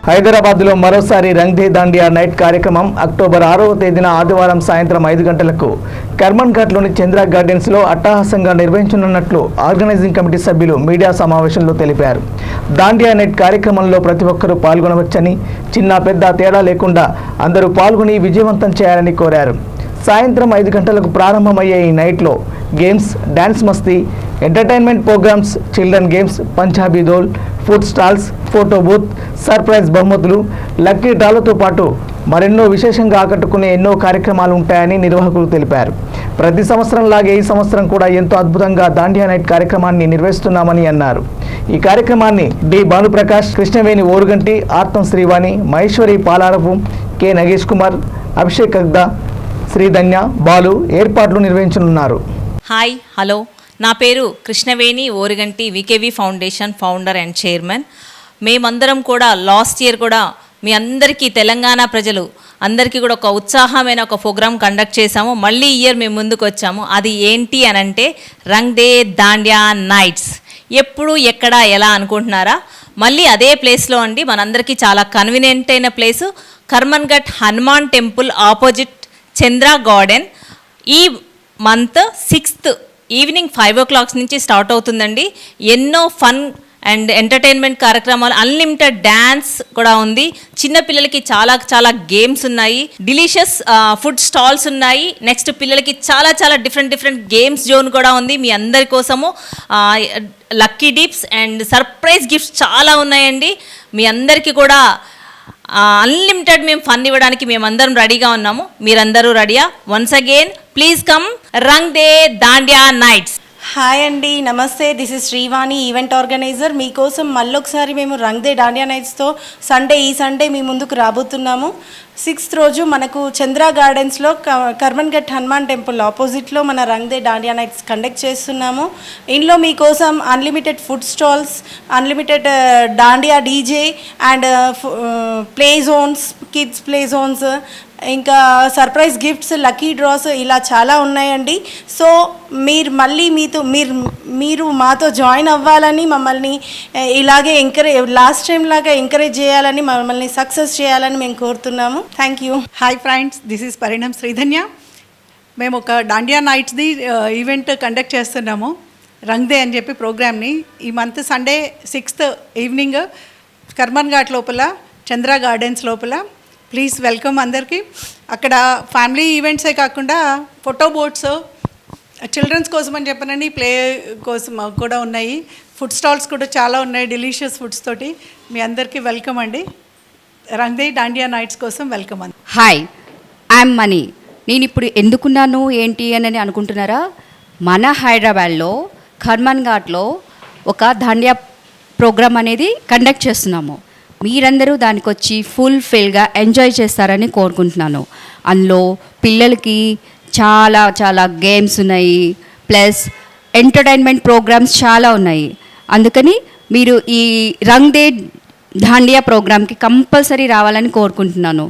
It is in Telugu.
హైదరాబాద్లో మరోసారి రంగ్ దే దాండియా నైట్ కార్యక్రమం అక్టోబర్ 6వ తేదీన ఆదివారం సాయంత్రం 5 గంటలకు కర్మన్ ఘాట్లోని చంద్ర గార్డెన్స్లో అట్టహాసంగా నిర్వహించనున్నట్లు ఆర్గనైజింగ్ కమిటీ సభ్యులు మీడియా సమావేశంలో తెలిపారు. దాండియా నైట్ కార్యక్రమంలో ప్రతి ఒక్కరూ పాల్గొనవచ్చని, చిన్న పెద్ద తేడా లేకుండా అందరూ పాల్గొని విజయవంతం చేయాలని కోరారు. సాయంత్రం 5 గంటలకు ప్రారంభమయ్యే ఈ నైట్లో గేమ్స్, డ్యాన్స్ మస్తీ, entertainment programmes, children games, Punjabi dhol, food stalls, photo booth, surprise బహుమతులు, లక్కీ డ్రాలతో పాటు మరెన్నో విశేషంగా ఆకట్టుకునే ఎన్నో కార్యక్రమాలు ఉంటాయని నిర్వాహకులు తెలిపారు. ప్రతి సంవత్సరం లాగే ఈ సంవత్సరం కూడా ఎంతో అద్భుతంగా దాండియా నైట్ కార్యక్రమాన్ని నిర్వహిస్తున్నామని అన్నారు. ఈ కార్యక్రమాన్ని డి భానుప్రకాష్, కృష్ణవేణి ఓరుగంటి, ఆర్తం శ్రీవాణి, మహేశ్వరి పాలారపు, కె నగేష్ కుమార్, అభిషేక్ అగ్దా, శ్రీధన్య, బాలు ఏర్పాట్లు నిర్వహించనున్నారు. హాయ్, హలో, నా పేరు Krishnaveni Oruganti, VKV foundation founder and chairman. మేమందరం కూడా లాస్ట్ ఇయర్ కూడా మీ అందరికీ, తెలంగాణ ప్రజలు అందరికీ కూడా ఒక ఉత్సాహమైన ఒక ప్రోగ్రామ్ కండక్ట్ చేశాము. మళ్ళీ ఈ ఇయర్ మేము ముందుకు వచ్చాము. అది ఏంటి అని అంటే రంగ్ దే దాండియా నైట్స్. ఎప్పుడు ఎక్కడ ఎలా అనుకుంటున్నారా? మళ్ళీ అదే ప్లేస్లో అండి. మనందరికీ చాలా కన్వీనియంట్ అయిన ప్లేసు కర్మన్ ఘట్ హనుమాన్ టెంపుల్ ఆపోజిట్ చంద్ర గార్డెన్. ఈ మంత్ 6th ఈవినింగ్ 5 o'clock నుంచి స్టార్ట్ అవుతుందండి. ఎన్నో ఫన్ అండ్ ఎంటర్టైన్మెంట్ కార్యక్రమాలు, అన్లిమిటెడ్ డ్యాన్స్ కూడా ఉంది. చిన్నపిల్లలకి చాలా చాలా గేమ్స్ ఉన్నాయి, డిలీషియస్ ఫుడ్ స్టాల్స్ ఉన్నాయి. నెక్స్ట్ పిల్లలకి చాలా చాలా డిఫరెంట్ గేమ్స్ జోన్ కూడా ఉంది. మీ అందరి కోసము lucky dips and surprise gifts చాలా ఉన్నాయండి. మీ అందరికీ కూడా అన్లిమిటెడ్ మేము ఫన్ ఇవ్వడానికి మేమందరం రెడీగా ఉన్నాము. మీరందరూ రెడీయా? Once again please come Rang De Dandiya nights. Hi అండి, నమస్తే. This is Srivani, event organiser. మీకోసం మళ్ళొకసారి మేము రంగ్ దే దాండియా నైట్స్తో ఈ సండే మీ ముందుకు రాబోతున్నాము. 6th రోజు మనకు చంద్ర గార్డెన్స్లో కర్మన్ ఘట్ హనుమాన్ టెంపుల్ ఆపోజిట్లో మన రంగ్ దే దాండియా నైట్స్ కండక్ట్ చేస్తున్నాము. ఇందులో మీకోసం unlimited food stalls, unlimited dandiya DJ and play zones, kids play zones, ఇంకా సర్ప్రైజ్ గిఫ్ట్స్, లక్కీ డ్రాస్, ఇలా చాలా ఉన్నాయండి. సో మీరు మాతో జాయిన్ అవ్వాలని, మమ్మల్ని ఇలాగే లాస్ట్ టైం లాగా ఎంకరేజ్ చేయాలని, మమ్మల్ని సక్సెస్ చేయాలని మేము కోరుతున్నాము. Thank you. Hi friends, this is Parinam Sridhanya. మేము ఒక దాండియా నైట్స్ది ఈవెంట్ కండక్ట్ చేస్తున్నాము, రంగ్ దే అని చెప్పి ప్రోగ్రామ్ని. ఈ month Sunday 6th evening Karman Ghat లోపల చంద్ర గార్డెన్స్ లోపల. ప్లీజ్ వెల్కమ్ అందరికీ. అక్కడ ఫ్యామిలీ ఈవెంట్సే కాకుండా ఫోటో బోట్స్, చిల్డ్రన్స్ కోసం అని చెప్పనని ప్లే కోసం కూడా ఉన్నాయి. ఫుడ్ స్టాల్స్ కూడా చాలా ఉన్నాయి, డెలీషియస్ ఫుడ్స్ తోటి. మీ అందరికీ వెల్కమ్ అండి. రంగ్ దే దాండియా నైట్స్ కోసం వెల్కమ్ అండి. Hi, I'm money. నేను ఇప్పుడు ఎందుకున్నాను ఏంటి అని అనుకుంటున్నారా? మన హైదరాబాద్లో కర్మన్ ఘాట్లో ఒక దాండియా ప్రోగ్రామ్ అనేది కండక్ట్ చేస్తున్నాము. మీరందరూ దానికి వచ్చి ఫుల్ఫిల్గా ఎంజాయ్ చేస్తారని కోరుకుంటున్నాను. అందులో పిల్లలకి చాలా చాలా గేమ్స్ ఉన్నాయి, ప్లస్ ఎంటర్టైన్మెంట్ ప్రోగ్రామ్స్ చాలా ఉన్నాయి. అందుకని మీరు ఈ రంగ్ దే దాండియా ప్రోగ్రామ్కి కంపల్సరీ రావాలని కోరుకుంటున్నాను.